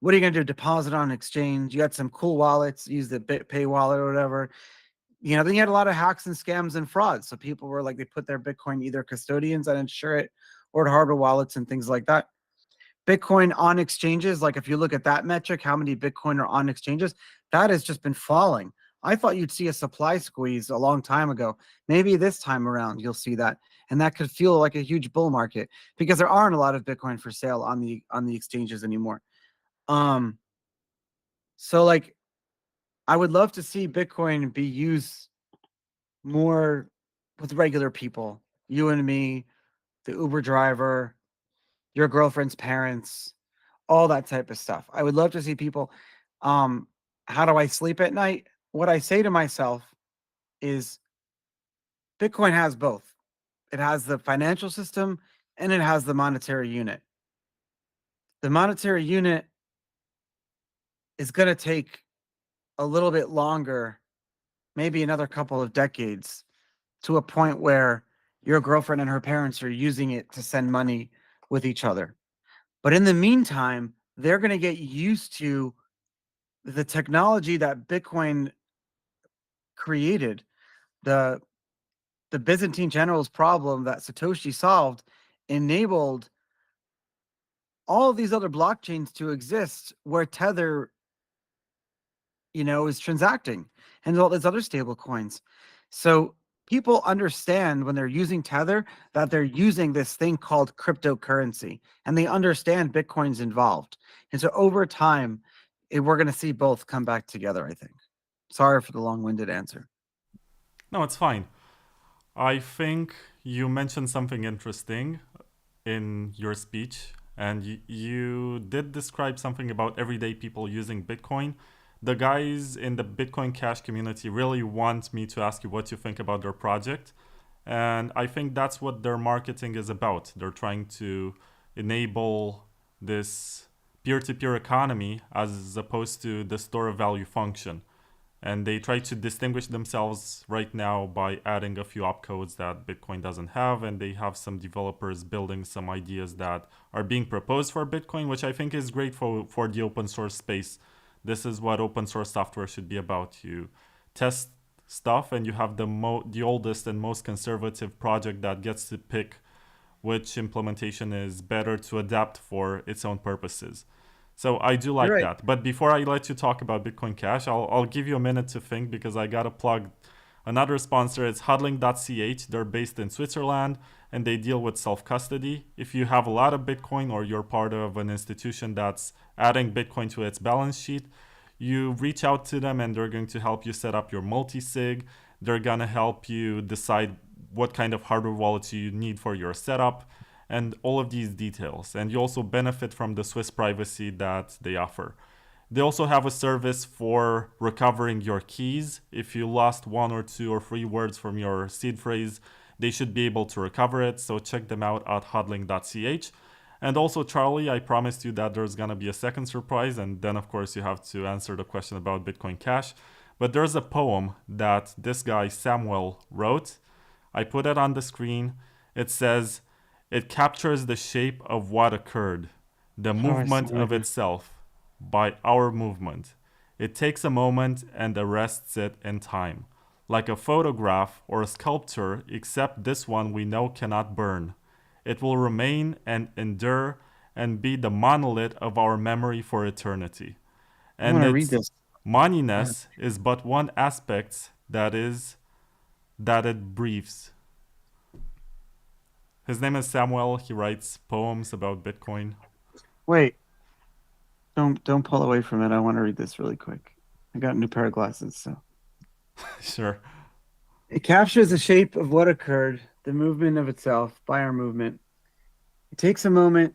What are you gonna do? Deposit on exchange? You got some cool wallets, use the BitPay wallet or whatever. Then you had a lot of hacks and scams and frauds. So people were like, they put their Bitcoin either custodians that insure it or to hardware wallets and things like that. Bitcoin on exchanges, like if you look at that metric, how many Bitcoin are on exchanges, that has just been falling. I thought you'd see a supply squeeze a long time ago. Maybe this time around you'll see that. And that could feel like a huge bull market because there aren't a lot of Bitcoin for sale on the exchanges anymore. So like I would love to see Bitcoin be used more with regular people, you and me, the Uber driver, your girlfriend's parents, all that type of stuff. I would love to see people. How do I sleep at night? What I say to myself is Bitcoin has both. It has the financial system and it has the monetary unit. The monetary unit is going to take a little bit longer, maybe another couple of decades, to a point where your girlfriend and her parents are using it to send money with each other. But in the meantime, they're going to get used to the technology that Bitcoin created. The Byzantine general's problem that Satoshi solved enabled all of these other blockchains to exist where Tether, is transacting, and all these other stable coins. So people understand when they're using Tether that they're using this thing called cryptocurrency, and they understand Bitcoin's involved. And so over time, we're going to see both come back together, I think. Sorry for the long-winded answer. No, it's fine. I think you mentioned something interesting in your speech, and you did describe something about everyday people using Bitcoin. The guys in the Bitcoin Cash community really want me to ask you what you think about their project. And I think that's what their marketing is about. They're trying to enable this peer-to-peer economy as opposed to the store of value function. And they try to distinguish themselves right now by adding a few opcodes that Bitcoin doesn't have, and they have some developers building some ideas that are being proposed for Bitcoin, which I think is great for the open source space. This is what open source software should be about. You test stuff, and you have the oldest and most conservative project that gets to pick which implementation is better to adapt for its own purposes. So I do like that. But before I let you talk about Bitcoin Cash, I'll give you a minute to think, because I gotta plug another sponsor. It's hodling.ch. They're based in Switzerland, and they deal with self-custody. If you have a lot of Bitcoin, or you're part of an institution that's adding Bitcoin to its balance sheet, you reach out to them, and they're going to help you set up your multi-sig. They're gonna help you decide what kind of hardware wallets you need for your setup, and all of these details. And you also benefit from the Swiss privacy that they offer. They also have a service for recovering your keys. If you lost 1 or 2 or 3 words from your seed phrase, they should be able to recover it. So check them out at hodling.ch. And also, Charlie, I promised you that there's going to be a second surprise. And then, of course, you have to answer the question about Bitcoin Cash. But there's a poem that this guy, Samuel, wrote. I put it on the screen. It says, "It captures the shape of what occurred, the movement of itself, by our movement. It takes a moment and arrests it in time, like a photograph or a sculpture, except this one we know cannot burn. It will remain and endure and be the monolith of our memory for eternity. And its moniness is but one aspect, that it breathes." His name is Samuel. He writes poems about Bitcoin. Wait. Don't pull away from it. I want to read this really quick. I got a new pair of glasses, so. Sure. It captures the shape of what occurred, the movement of itself, by our movement. It takes a moment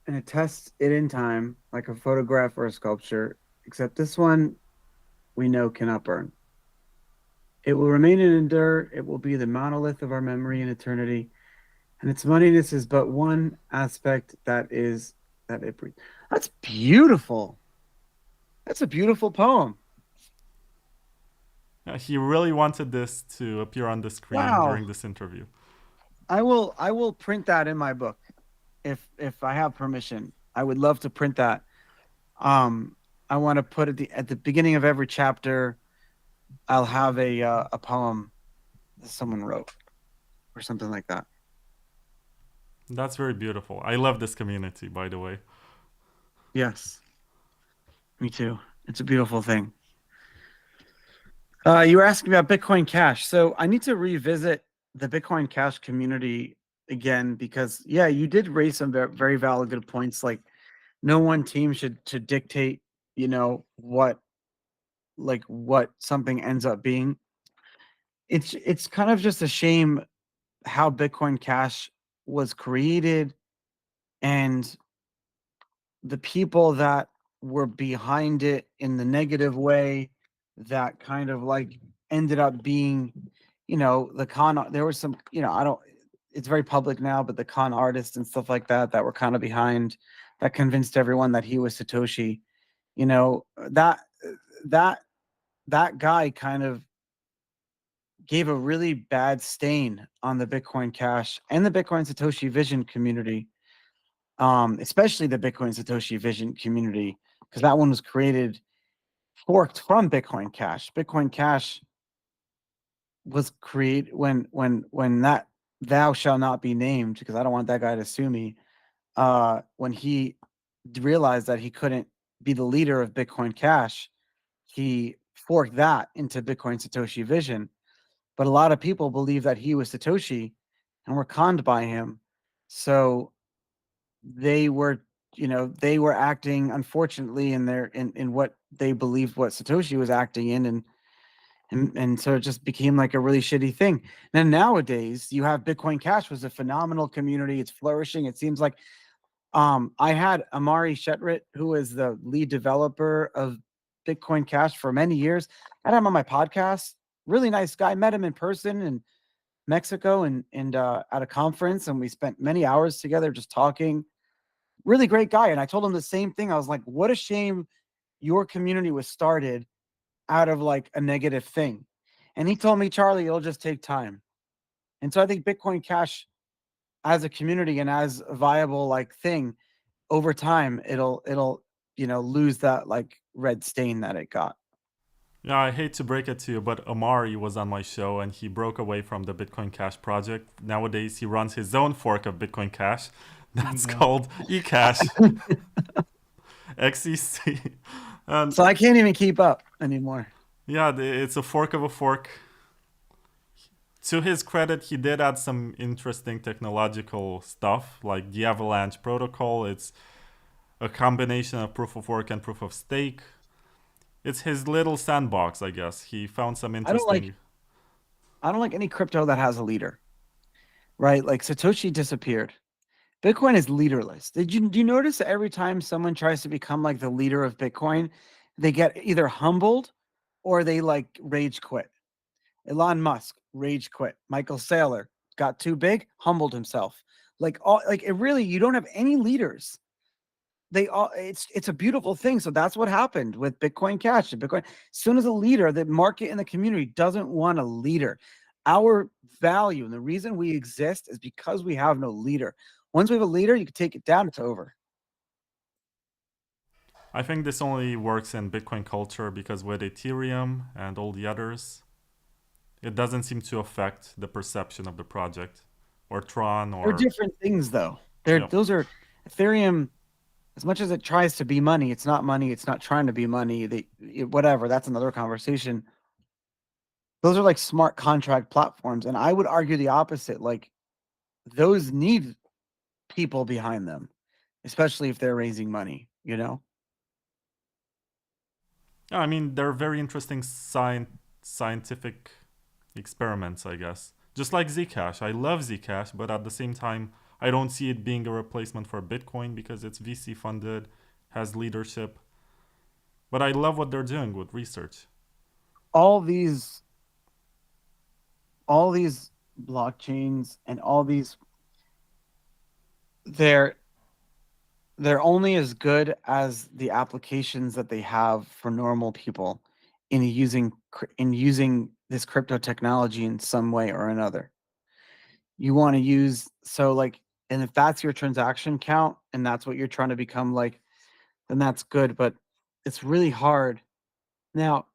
and it tests it in time, like a photograph or a sculpture, except this one we know cannot burn. It will remain and endure. It will be the monolith of our memory in eternity. And its moneyness is but one aspect, that it breathes. That's beautiful. That's a beautiful poem. Yeah, he really wanted this to appear on the screen during this interview. I will print that in my book, if I have permission. I would love to print that. I want to put at the beginning of every chapter, I'll have a poem that someone wrote, or something like that. That's very beautiful. I love this community, by the way. Yes. Me too. It's a beautiful thing. You were asking about Bitcoin Cash. So I need to revisit the Bitcoin Cash community again, because, yeah, you did raise some very valid good points. Like, no one team should dictate, what something ends up being. It's kind of just a shame how Bitcoin Cash was created, and the people that were behind it in the negative way, that kind of like ended up being, the con. There was some, it's very public now, but the con artists and stuff like that were kind of behind, that convinced everyone that he was Satoshi. You know, that guy kind of gave a really bad stain on the Bitcoin Cash and the Bitcoin Satoshi Vision community, especially the Bitcoin Satoshi Vision community, because that one was forked from Bitcoin Cash. Bitcoin Cash was created when that thou shall not be named, because I don't want that guy to sue me. When he realized that he couldn't be the leader of Bitcoin Cash, he forked that into Bitcoin Satoshi Vision. But a lot of people believe that he was Satoshi and were conned by him. So they were, they were acting, unfortunately, in what they believed what Satoshi was acting in, and so it just became like a really shitty thing. And then nowadays you have Bitcoin Cash was a phenomenal community. It's flourishing. It seems like I had Amaury Shetrit, who is the lead developer of Bitcoin Cash for many years. I had him on my podcast. Really nice guy. Met him in person in Mexico and at a conference, and we spent many hours together just talking. Really great guy. And I told him the same thing. I was like, what a shame your community was started out of like a negative thing. And he told me, Charlie, it'll just take time. And so I think Bitcoin Cash as a community and as a viable like thing, over time, it'll lose that like red stain that it got. Yeah, I hate to break it to you, but Amaury was on my show and he broke away from the Bitcoin Cash project. Nowadays, he runs his own fork of Bitcoin Cash. That's called eCash. XEC. And So I can't even keep up anymore. yeah, it's a fork of a fork. To his credit, he did add some interesting technological stuff, like the Avalanche protocol. It's a combination of proof of work and proof of stake. It's his little sandbox, I guess. He found some interesting. I don't like any crypto that has a leader, right? Like Satoshi disappeared. Bitcoin is leaderless. Do you notice that every time someone tries to become like the leader of Bitcoin, they get either humbled or they like rage quit? Elon Musk rage quit. Michael Saylor got too big, humbled himself. Like it really, you don't have any leaders. It's a beautiful thing. So that's what happened with Bitcoin Cash. Bitcoin, as soon as a leader, the market and the community doesn't want a leader. Our value and the reason we exist is because we have no leader. Once we have a leader, you can take it down, it's over. I think this only works in Bitcoin culture because with Ethereum and all the others, it doesn't seem to affect the perception of the project or Tron or. They're different things, though. Yeah. Those are Ethereum. As much as it tries to be money, it's not money. It's not trying to be money. Whatever. That's another conversation. Those are like smart contract platforms, and I would argue the opposite. Like those need people behind them, especially if they're raising money. Yeah, I mean, they're very interesting scientific experiments, I guess. Just like Zcash. I love Zcash, but at the same time, I don't see it being a replacement for Bitcoin because it's VC funded, has leadership. But I love what they're doing with research. All these blockchains and all these, they're only as good as the applications that they have for normal people in using this crypto technology in some way or another. You want to use, and if that's your transaction count and that's what you're trying to become like, then that's good, but it's really hard. Now,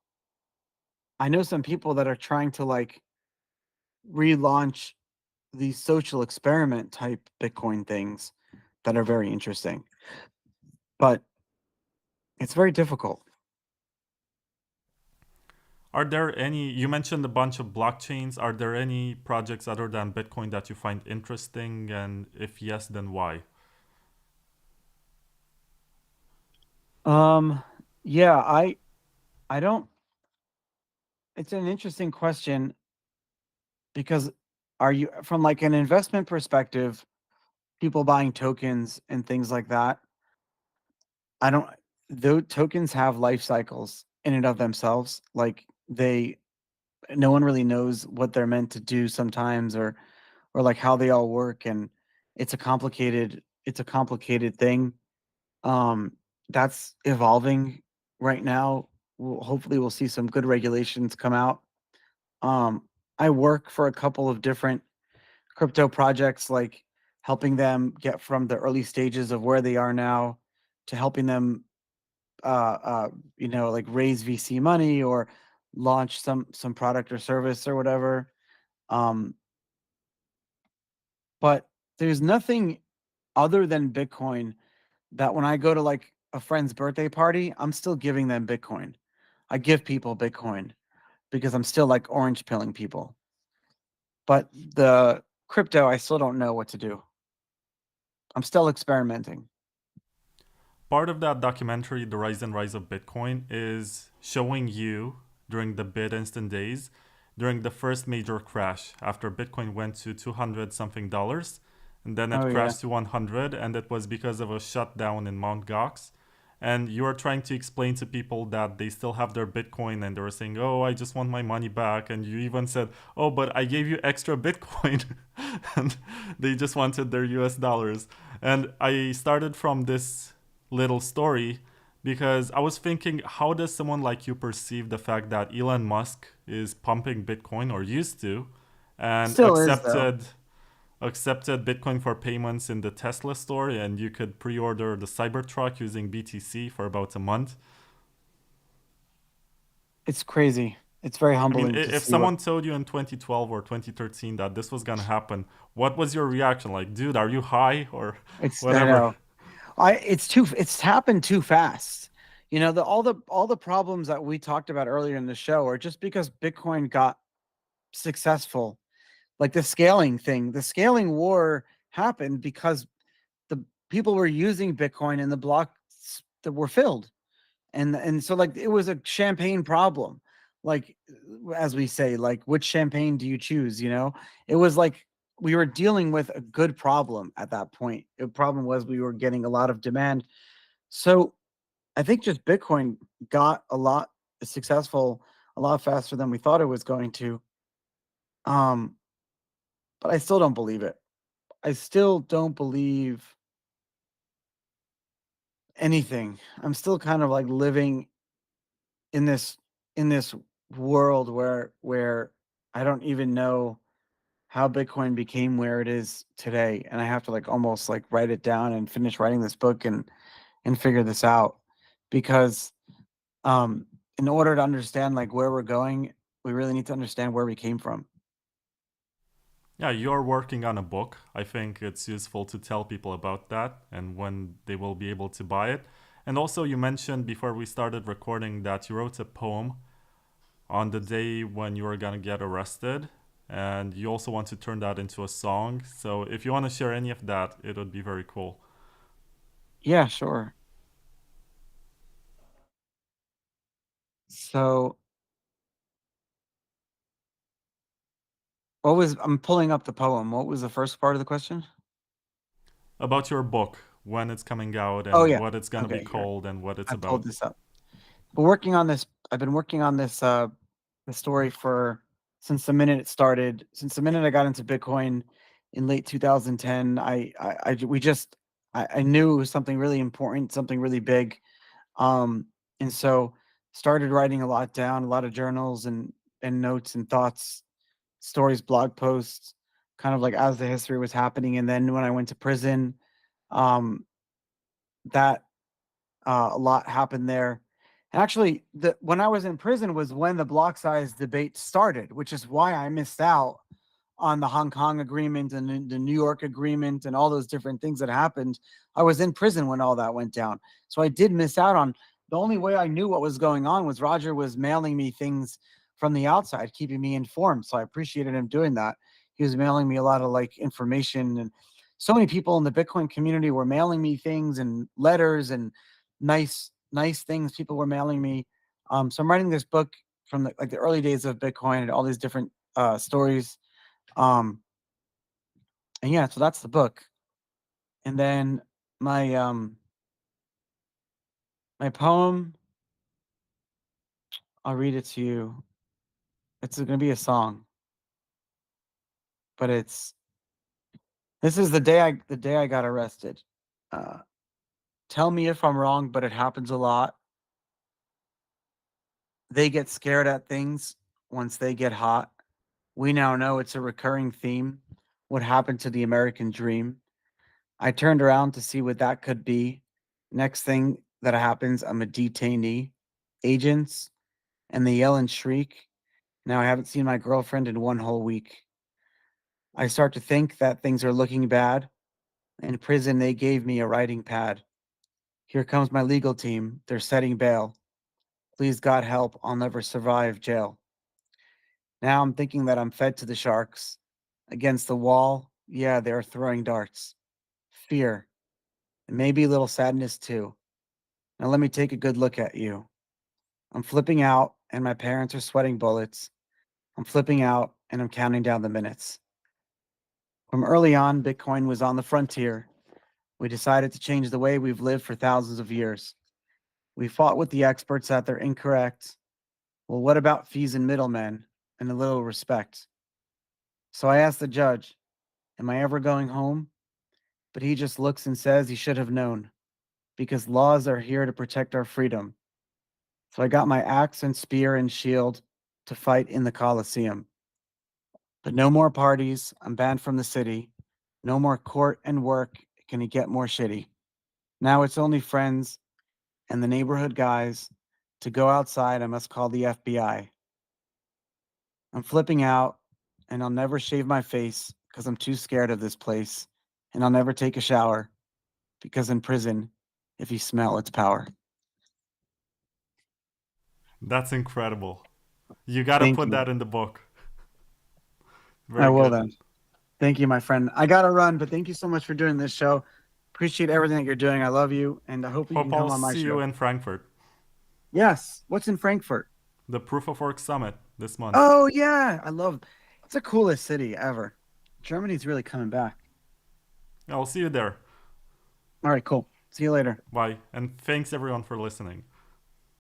I know some people that are trying to like relaunch these social experiment type Bitcoin things that are very interesting, but it's very difficult. Are there any, you mentioned a bunch of blockchains. Are there any projects other than Bitcoin that you find interesting? And if yes, then why? Yeah, I don't, it's an interesting question because are you, from like an investment perspective, people buying tokens and things like that, those tokens have life cycles in and of themselves. Like no one really knows what they're meant to do sometimes, or or like how they all work, and it's a complicated thing. Um, that's evolving right now. Hopefully we'll see some good regulations come out. Um, I work for a couple of different crypto projects, like helping them get from the early stages of where they are now to helping them, like raise VC money or launch some product or service or whatever. Um, but there's nothing other than Bitcoin that when I go to like a friend's birthday party, I'm still giving them Bitcoin. I give people Bitcoin because I'm still like orange pilling people. But the crypto, I still don't know what to do. I'm still experimenting. Part of that documentary, The Rise and Rise of Bitcoin, is showing you during the BitInstant days, during the first major crash after Bitcoin went to 200 something dollars, and then Oh it yeah. crashed to 100, and it was because of a shutdown in Mt. Gox. And you are trying to explain to people that they still have their Bitcoin, and they were saying, "Oh, I just want my money back." And you even said, "Oh, but I gave you extra Bitcoin," and they just wanted their US dollars. And I started from this little story because I was thinking, how does someone like you perceive the fact that Elon Musk is pumping Bitcoin or used to, and Still is though. accepted Bitcoin for payments in the Tesla store, and you could pre-order the Cybertruck using BTC for about a month. It's crazy. It's very I mean, humbling to if see what someone told you in 2012 or 2013 that this was gonna happen, what was your reaction? Like, dude, are you high or I whatever? know. It's happened too fast. You know, all the problems that we talked about earlier in the show are just because Bitcoin got successful. Like the scaling thing, the scaling war happened because the people were using Bitcoin and the blocks that were filled. And so like it was a champagne problem. Like as we say, like which champagne do you choose, you know? It was like we were dealing with a good problem at that point. The problem was we were getting a lot of demand. So I think just Bitcoin got a lot successful a lot faster than we thought it was going to. Um, but I still don't believe it. I still don't believe anything. I'm still kind of like living in this world where I don't even know how Bitcoin became where it is today, and I have to like almost like write it down and finish writing this book and figure this out because um in order to understand like where we're going, we really need to understand where we came from. Yeah, you're working on a book. I think it's useful to tell people about that and when they will be able to buy it. And also, you mentioned before we started recording that you wrote a poem on the day when you were gonna get arrested, and you also want to turn that into a song. So, if you want to share any of that, it would be very cool. Yeah, sure. So what was I'm pulling up the poem. What was the first part of the question? About your book, when it's coming out, Oh and yeah. what it's gonna be Okay, here. called, and what it's I pulled about. this up. But working on this, I've been working on this the story for since the minute it started, since the minute I got into Bitcoin in late 2010. I knew it was something really important, something really big. Um, and so started writing a lot down, a lot of journals and notes and thoughts, stories, blog posts, kind of like as the history was happening. And then when I went to prison, um, that a lot happened there. And actually, when I was in prison was when the block size debate started, which is why I missed out on the Hong Kong agreement and the New York agreement and all those different things that happened. I was in prison when all that went down. So I did miss out on the only way I knew what was going on was Roger was mailing me things from the outside, keeping me informed. So I appreciated him doing that. He was mailing me a lot of like information, and so many people in the Bitcoin community were mailing me things and letters and nice things people were mailing me. So I'm writing this book from the early days of Bitcoin and all these different stories. Um, and yeah, so that's the book. And then my my poem, I'll read it to you. It's gonna be a song, but it's This is the day I got arrested. Uh, tell me if I'm wrong, but it happens a lot. They get scared at things once they get hot. We now know it's a recurring theme. What happened to the American dream? I turned around to see what that could be. Next thing that happens, I'm a detainee. Agents, and they yell and shriek. Now I haven't seen my girlfriend in one whole week. I start to think that things are looking bad. In prison, they gave me a writing pad. Here comes my legal team. They're setting bail. Please, God help, I'll never survive jail. Now I'm thinking that I'm fed to the sharks. Against the wall, yeah, they're throwing darts. Fear, and maybe a little sadness too. Now let me take a good look at you. I'm flipping out, and my parents are sweating bullets. I'm flipping out, and I'm counting down the minutes. From early on, Bitcoin was on the frontier. We decided to change the way we've lived for thousands of years. We fought with the experts that they're incorrect. Well, what about fees and middlemen and a little respect? So I asked the judge, am I ever going home? But he just looks and says he should have known, because laws are here to protect our freedom. So I got my axe and spear and shield to fight in the Colosseum. But no more parties. I'm banned from the city. No more court and work. Can it get more shitty? Now it's only friends and the neighborhood guys. To go outside, I must call the FBI. I'm flipping out, and I'll never shave my face because I'm too scared of this place. And I'll never take a shower because in prison, if you smell, it's power. That's incredible. You got to Thank put you. that in the book. I Very will good. then. Thank you, my friend. I got to run, but thank you so much for doing this show. Appreciate everything that you're doing. I love you, and I hope you Hope can I'll come on my see you show. in Frankfurt. Yes. What's in Frankfurt? The Proof of Work Summit this month. Oh, yeah. It's the coolest city ever. Germany's really coming back. I'll see you there. All right, cool. See you later. Bye. And thanks everyone for listening.